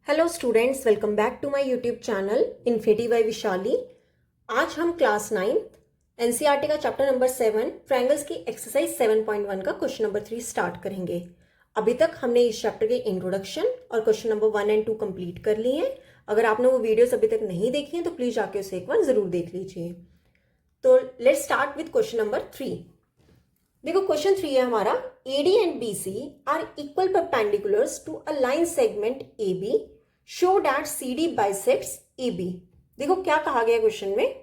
Hello students, welcome back to my YouTube channel Infinity by Vishali. आज हम class 9 NCERT का chapter number 7 triangles की exercise 7.1 का question number 3 start करेंगे। अभी तक हमने इस चैप्टर के इंट्रोडक्शन और क्वेश्चन नंबर 1 एंड 2 कंप्लीट कर लिए हैं। अगर आपने वो वीडियोस अभी तक नहीं देखी हैं तो प्लीज जाके उसे एक बार जरूर देख लीजिए। तो let's start with question number 3। देखो क्वेश्चन 3 है हमारा, AD and BC are equal perpendiculars to a line segment AB, show that CD bisects AB। देखो क्या कहा गया क्वेश्चन में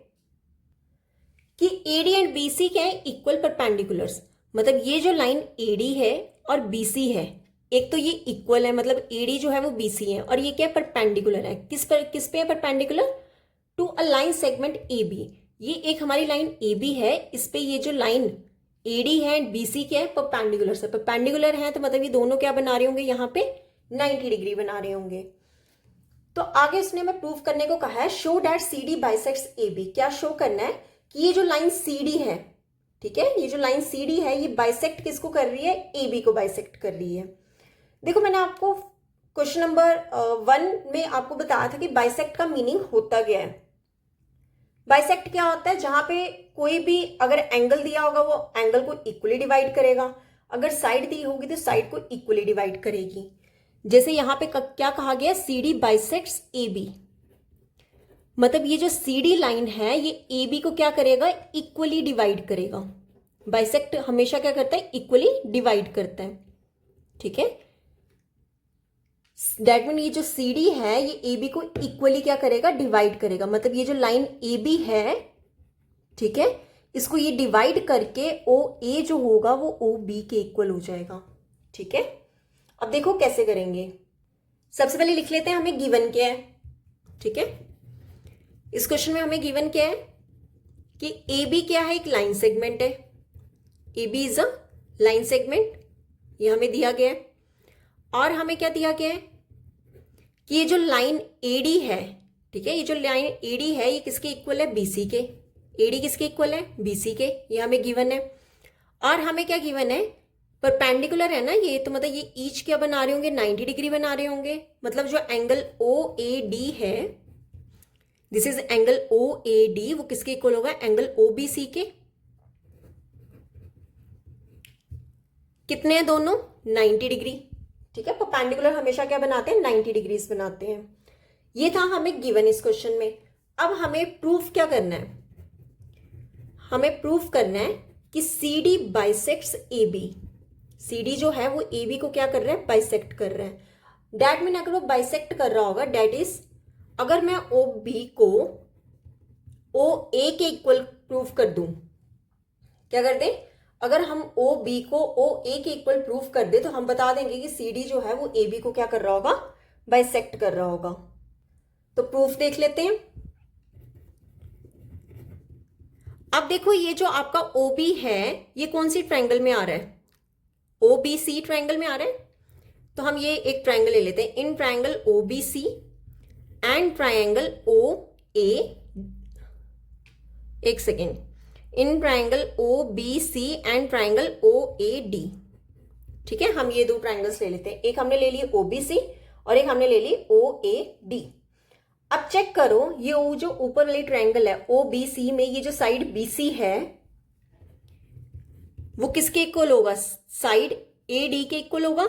कि AD एंड BC क्या है, इक्वल परपेंडिकुलर्स। मतलब ये जो लाइन AD है और BC है, एक तो ये इक्वल है, मतलब AD जो है वो BC है, और ये क्या है, परपेंडिकुलर है। किस पे है perpendicular? To a line segment AB। ये एक हमारी लाइन AB है, इस पे ये जो लाइन AD है एंड BC क्या है, परपेंडिकुलर से परपेंडिकुलर है, तो मतलब ये दोनों क्या बना रहे होंगे, यहाँ पे 90 डिग्री बना रहे होंगे। तो आगे उसने हमें प्रूव करने को कहा है, show that CD bisects AB। क्या शो करना है कि ये जो लाइन CD है, ठीक है, ये जो लाइन CD है ये बाइसेक्ट किसको कर रही है, AB को बाइसेक्ट कर रही है। देखो मैंने आपको क्वेश्चन नंबर 1 में आपको बताया था कि बाइसेक्ट का मीनिंग होता क्या है। बाइसेक्ट क्या होता है, जहां पे कोई भी अगर एंगल दिया होगा वो एंगल को इक्वली डिवाइड करेगा, अगर साइड दी होगी तो साइड को इक्वली डिवाइड करेगी। जैसे यहां पे क्या कहा गया, CD बाइसेक्ट्स AB। मतलब ये जो CD लाइन है ये AB को क्या करेगा, इक्वली डिवाइड करेगा। बाइसेक्ट हमेशा क्या करता है, इक्वली डिवाइड करता है, ठीक है। दैट मीन ये जो CD है ये AB को इक्वली क्या करेगा, डिवाइड करेगा। मतलब ये जो लाइन AB है, ठीक है, इसको ये डिवाइड करके OA जो होगा वो OB के इक्वल हो जाएगा, ठीक है। अब देखो कैसे करेंगे। सबसे पहले लिख लेते हैं हमें गिवन क्या है, ठीक है। इस क्वेश्चन में हमें गिवन क्या है कि AB क्या है, एक लाइन सेगमेंट है। AB is a line segment, ये हमें दिया गया है। और हमें क्या दिया गया है कि ये जो लाइन AD है, ठीक है, ये जो लाइन AD है ये किसके इक्वल है, BC के। AD किसके इक्वल है, BC के, ये हमें गिवन है। और हमें क्या गिवन है, परपेंडिकुलर है ना ये, तो मतलब ये ईच क्या बना रहे होंगे, 90 डिग्री बना रहे होंगे। मतलब जो एंगल OAD है, दिस इज एंगल OAD, वो किसके इक्वल होगा, एंगल OBC के। कितने हैं दोनों, 90 डिग्री, ठीक है। परपेंडिकुलर हमेशा क्या बनाते हैं, 90 डिग्रीज बनाते हैं। ये था हमें गिवन इस क्वेश्चन में। अब हमें प्रूफ क्या करना है, हमें प्रूफ करना है कि CD बाइसेक्ट्स AB। CD जो है वो AB को क्या कर रहा है, बाइसेक्ट कर रहा है। दैट मीन अगर वो बाइसेक्ट कर रहा होगा, दैट इज अगर मैं OB को OA के इक्वल प्रूफ कर दूं, क्या कर दें, अगर हम OB को OA के इक्वल प्रूफ कर दे तो हम बता देंगे कि CD जो है वो AB को क्या कर रहा होगा, बाइसेक्ट कर रहा होगा। तो प्रूफ देख लेते हैं। अब देखो ये जो आपका OB है ये कौन सी ट्रायंगल में आ रहा है, OBC ट्रायंगल में आ रहा है। तो हम ये एक ट्रायंगल ले लेते हैं, in triangle OBC and triangle OA, एक second, in triangle OBC and triangle OAD, ठीक है। हम ये दो ट्रायंगल्स ले लेते हैं, एक हमने ले ली OBC और एक हमने ले ली OAD। अब चेक करो ये जो ऊपर वाली ट्रायंगल है OBC में, ये जो साइड BC है वो किसके इक्वल होगा, साइड AD के इक्वल होगा।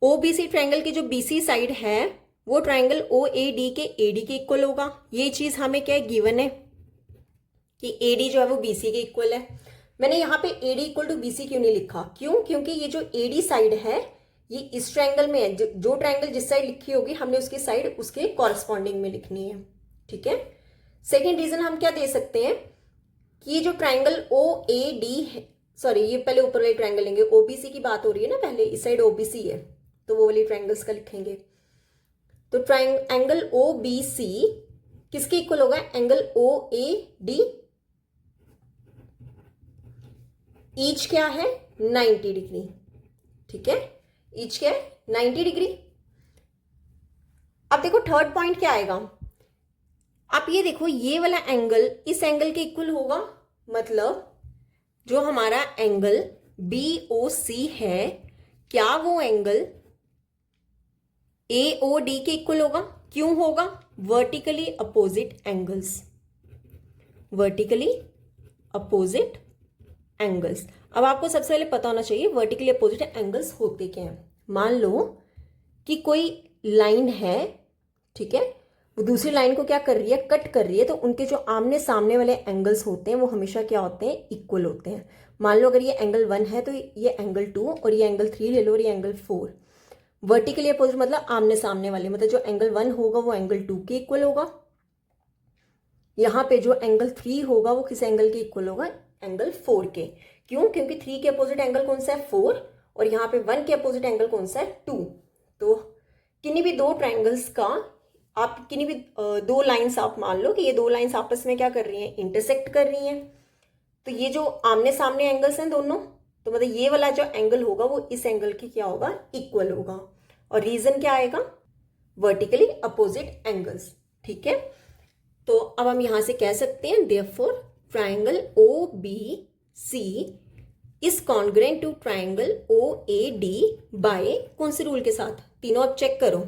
OBC ट्रायंगल की जो BC साइड है वो ट्रायंगल OAD के AD के इक्वल होगा। ये चीज हमें क्या है, गिवन है कि AD जो है वो BC के इक्वल है। मैंने यहाँ पे AD इक्वल टू BC क्यों नहीं लिखा, क्यों, क्योंकि ये जो AD साइड है ये इस ट्रायंगल में है। जो ट्रायंगल जिस साइड लिखी होगी हमने उसकी साइड उसके कॉरस्पॉन्डिंग में लिखनी है, ठीक है। सेकेंड रीजन हम क्या दे सकते हैं कि ये जो ट्रायंगल OAD है, सॉरी ये पहले ऊपर वाले ट्रायंगल लेंगे, OBC की बात हो रही है ना, पहले इस साइड OBC है तो वो वाली ट्रायंगल्स का लिखेंगे। तो एंगल OBC किसके इक्वल होगा, एंगल OAD। ईच क्या है, 90 डिग्री, ठीक है, ईच क्या है, 90 डिग्री। अब देखो थर्ड पॉइंट क्या आएगा, आप ये देखो ये वाला एंगल इस एंगल के इक्वल होगा। मतलब जो हमारा एंगल BOC है, क्या वो एंगल AOD के इक्वल होगा। क्यों होगा? Vertically opposite angles, vertically opposite angles. अब आपको सबसे पहले पता होना चाहिए वर्टिकली अपोजिट एंगल्स होते क्या हैं। मान लो कि कोई लाइन है, ठीक है, वो दूसरी लाइन को क्या कर रही है? कट कर रही है। तो उनके जो आमने सामने वाले एंगल्स होते हैं वो हमेशा क्या होते हैं? इक्वल होते हैं। मान लो अगर ये एंगल 1 है तो ये एंगल 2, और ये एंगल 3 ले लो, और ये एंगल 4। वर्टिकली अपोजिट मतलब आमने सामने वाले, मतलब जो एंगल 1 होगा वो एंगल 2 के इक्वल होगा। यहाँ पे जो एंगल 3 होगा वो किस एंगल के इक्वल होगा? एंगल 4 के। क्यों? क्योंकि 3 के अपोजिट एंगल कौन सा है? 4, और यहाँ पे 1 के अपोजिट एंगल कौन सा है? 2। तो किन्हीं भी दो ट्राइंगल्स का आप किन्हीं भी दो लाइंस आप मान लो कि ये दो लाइंस आपस में क्या कर रही हैं? इंटरसेक्ट कर रही हैं। तो ये जो आमने सामने एंगल्स हैं दोनों, तो मतलब ये वाला जो एंगल होगा वो इस एंगल की क्या होगा? इक्वल होगा। और रीजन क्या आएगा? Vertically opposite angles. ठीक है, तो अब हम यहां से कह सकते हैं therefore triangle OBC is congruent to triangle OAD by कौन से रूल के साथ? तीनों आप चेक करो।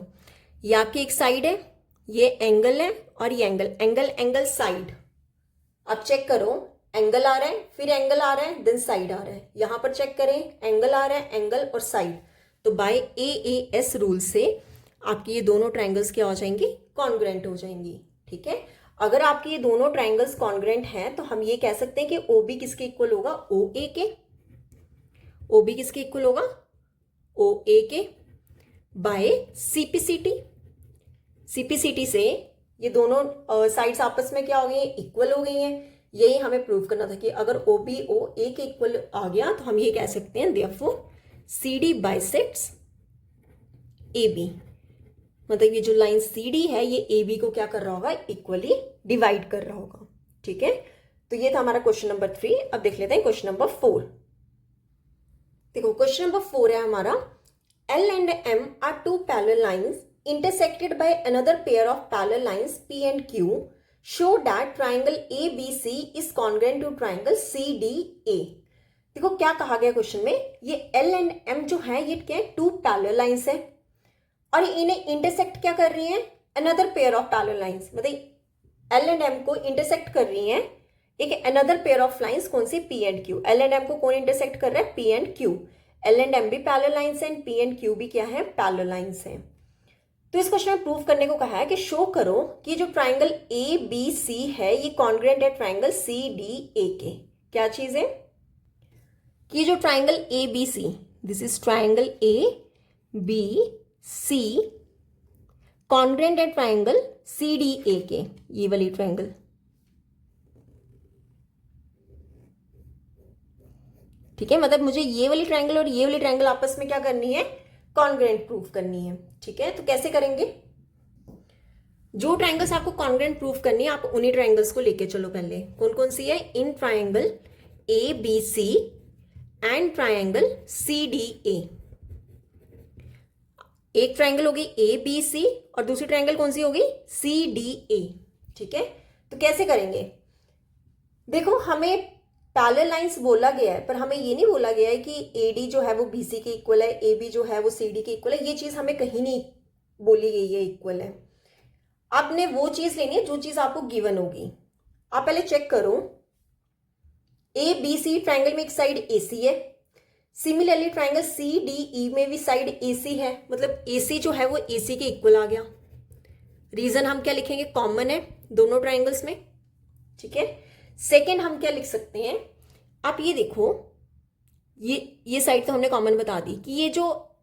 ये आपकी एक साइड है, ये एंगल है, और ये एंगल साइड। आप चेक करो, एंगल आ रहा है, फिर एंगल आ रहा है, देन साइड आ रहा है। यहां पर चेक करें, एंगल आ रहा है, एंगल और साइड। तो बाय AAS रूल से आपकी ये दोनों ट्राइंगल्स क्या हो जाएंगी? कॉन्ग्रुएंट हो जाएंगी। ठीक है, अगर आपके ये दोनों ट्राइंगल्स कॉन्ग्रुएंट हैं तो हम ये कह सकते हैं कि OB किसके इक्वल होगा? OA के। OB किसके इक्वल होगा? OA के बाय CPCT। CPCT से ये दोनों साइड्स आपस में क्या हो गई? इक्वल हो गई हैं। यही हमें प्रूव करना था कि अगर OB OA के इक्वल आ गया तो हम ये कह सकते हैं देयरफॉर CD बाइसेक्ट्स AB। मतलब ये जो लाइन CD है ये AB को क्या कर रहा होगा? इक्वली डिवाइड कर रहा होगा। ठीक है, तो ये था हमारा क्वेश्चन नंबर 3। अब देख लेते हैं क्वेश्चन नंबर 4। देखो क्वेश्चन नंबर 4 है हमारा, L and M are two parallel lines intersected by another pair of parallel lines P and Q. Show that triangle ABC is congruent to triangle CDA. देखो क्या कहा गया क्वेश्चन में, ये L and M जो है ये क्या है? टू पैरेलल लाइंस है, और इन्हें इंटरसेक्ट क्या कर रही हैं? Another pair of parallel lines. मतलब L and M को इंटरसेक्ट कर रही हैं एक अनदर पेयर ऑफ लाइंस, कौन सी? P and Q। L and M को कौन इंटरसेक्ट कर रहा है? P and Q। L and M भी पैरेलल लाइंस हैं, P and Q भी क्या है? पैरेलल लाइंस हैं। तो इस क्वेश्चन में प्रूव करने को कहा है कि शो करो कि जो ट्राइंगल ABC है ये कॉन्ग्रुएंट है ट्राइंगल CDA के। क्या चीज है? कि जो triangle ABC, this is triangle ABC, congruent है ट्राइंगल CDA के, ये वाली ट्राइंगल। ठीक है, मतलब मुझे ये वाली ट्राइंगल और ये वाली ट्राइंगल आपस में क्या करनी है? कॉन्ग्रुएंट प्रूफ करनी है। ठीक है, तो कैसे करेंगे? जो ट्राइंगल्स आपको कॉन्ग्रुएंट प्रूफ करनी है आप उन्हीं ट्राइंगल्स को लेके चलो। पहले कौन कौन सी है? In triangle ABC and triangle CDA। एक ट्राइंगल होगी ABC और दूसरी ट्राइंगल कौन सी होगी? CDA। ठीक है, तो कैसे करेंगे? देखो हमें पैरेलल लाइंस बोला गया है, पर हमें ये नहीं बोला गया है कि AD जो है वो BC के इक्वल है, AB जो है वो CD के इक्वल है। ये चीज हमें कहीं नहीं बोली गई है इक्वल है। आपने वो चीज लेनी है जो चीज आपको गिवन होगी। आप पहले चेक करो, ABC ट्राइंगल में एक साइड AC है, सिमिलरली ट्राइंगल CDE में भी साइड AC है, मतलब AC जो है वो AC के इक्वल आ गया। रीजन हम क्या लिखेंगे? कॉमन है दोनों ट्राइंगल्स में। ठीक है, सेकेंड हम क्या लिख सकते हैं? आप ये देखो, ये साइड तो हमने कॉमन बता दी कि ये जो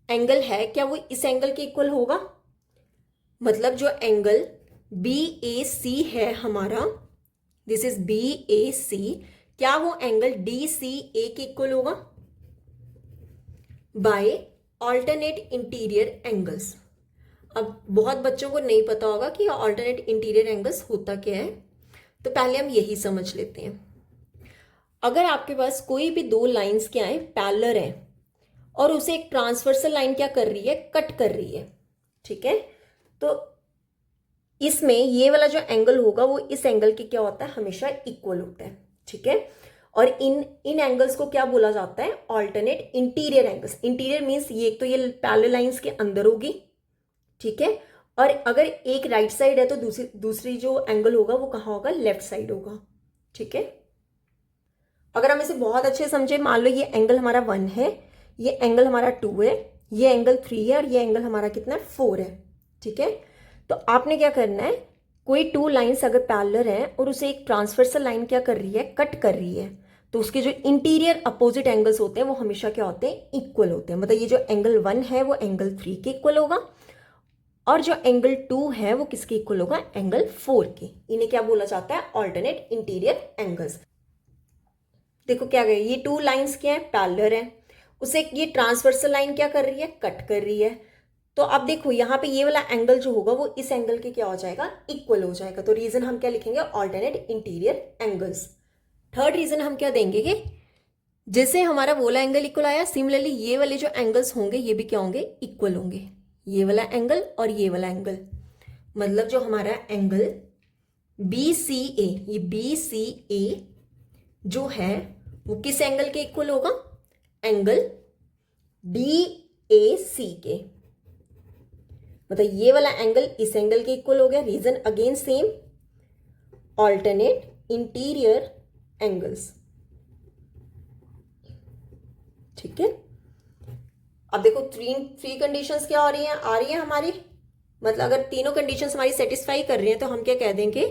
एंगल है क्या वो इस एंगल के इक्वल होगा। मतलब जो एंगल BAC है हमारा, दिस इज BAC, क्या वो एंगल DCA के इक्वल होगा? By alternate interior angles. अब बहुत बच्चों को नहीं पता होगा कि ऑल्टरनेट इंटीरियर एंगल्स होता क्या है, तो पहले हम यही समझ लेते हैं। अगर आपके पास कोई भी दो लाइंस क्या है? पैरेलल है, और उसे एक ट्रांसवर्सल लाइन क्या कर रही है? कट कर रही है। ठीक है, तो इसमें ये वाला जो एंगल होगा वो इस एंगल के क्या होता है? हमेशा इक्वल होता है। ठीक है, और इन एंगल्स को क्या बोला जाता है? Alternate interior angles. Interior means ये तो ये पैरेलल लाइंस के अंदर होगी, ठीक है। और अगर एक राइट साइड है तो दूसरी जो एंगल होगा वो कहाँ होगा, लेफ्ट साइड होगा, ठीक है। अगर हम इसे बहुत अच्छे से समझे, मान लो ये एंगल हमारा 1 है, ये एंगल हमारा 2 है, ये एंगल 3 है और ये एंगल हमारा कितना है, 4 है, ठीक है। तो आपने क्या करना है, कोई 2 लाइन्स अगर पैरेलल है और उसे एक ट्रांसवर्सल लाइन क्या कर रही है, कट कर रही है, तो उसके जो इंटीरियर अपोजिट एंगल्स होते हैं वो हमेशा क्या होते हैं, इक्वल होते हैं। मतलब ये जो एंगल 1 है वो एंगल 3 के इक्वल होगा और जो एंगल 2 है वो किसके इक्वल होगा, एंगल 4 के। इन्हें क्या बोला जाता है, ऑल्टरनेट इंटीरियर एंगल्स। देखो क्या गए, ये 2 लाइंस क्या है, पैरेलल है, उसे ये ट्रांसवर्सल लाइन क्या कर रही है, कट कर रही है। तो अब देखो यहाँ पे ये वाला एंगल जो होगा वो इस एंगल के क्या हो जाएगा, इक्वल हो जाएगा। तो रीजन हम क्या लिखेंगे, alternate interior angles. Third reason हम क्या देंगे कि जैसे हमारा वो वाला एंगल इक्वल आया, सिमिलरली ये वाले जो एंगल्स होंगे ये भी क्या होंगे, इक्वल होंगे। ये वाला एंगल और ये वाला एंगल, मतलब जो हमारा एंगल BCA, ये BCA जो है वो किस एंगल के इक्वल होगा, एंगल DAC के। मतलब ये वाला एंगल इस एंगल के इक्वल हो गया। Reason again same, alternate interior angles, ठीक है। अब देखो थ्री कंडीशंस क्या आ रही है हमारी, मतलब अगर तीनों कंडीशंस हमारी सेटिस्फाई कर रही हैं तो हम क्या कह देंगे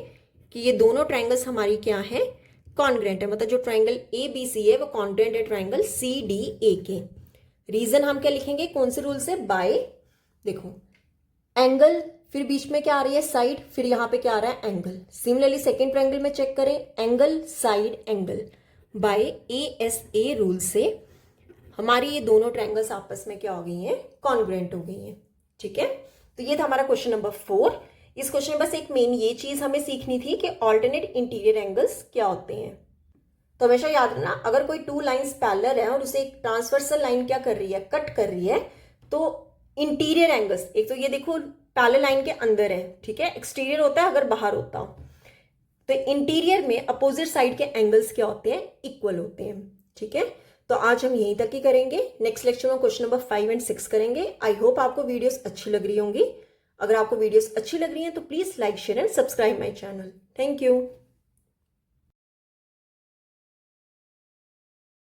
कि ये दोनों ट्राइंगल्स हमारी क्या है, कॉन्ग्रेंट है। मतलब जो ट्राइंगल ABC है वो कॉन्ग्रेंट है ट्राइंगल CDA के। रीजन हम क्या लिखेंगे, कौन से रूल से, बाय, देखो एंगल, फिर बीच में क्या आ रही है, साइड, फिर यहां पे क्या आ रहा है, एंगल। सिमिलरली सेकेंड ट्राइंगल में चेक करें, angle side angle, by ASA rule से हमारी ये दोनों ट्रायंगल्स आपस में क्या हो गई हैं, कॉन्ग्रेंट हो गई हैं, ठीक है। तो ये था हमारा क्वेश्चन नंबर 4। इस क्वेश्चन में बस एक मेन ये चीज हमें सीखनी थी कि ऑल्टरनेट इंटीरियर एंगल्स क्या होते हैं। तो हमेशा याद रखना, अगर कोई 2 लाइंस पैरेलल है और उसे एक ट्रांसवर्सल लाइन क्या कर रही है, कट कर रही है, तो इंटीरियर एंगल्स, एक तो ये देखो पैरेलल लाइन के अंदर है, ठीक है, एक्सटीरियर होता है अगर बाहर होता हो, तो इंटीरियर में अपोजिट साइड के एंगल्स क्या होते हैं, इक्वल होते हैं, ठीक है। तो आज हम यहीं तक ही करेंगे। नेक्स्ट लेक्चर में क्वेश्चन नंबर 5 एंड 6 करेंगे। आई होप आपको वीडियोस अच्छी लग रही होंगी। अगर आपको वीडियोस अच्छी लग रही हैं तो please like, share and subscribe my channel. Thank you.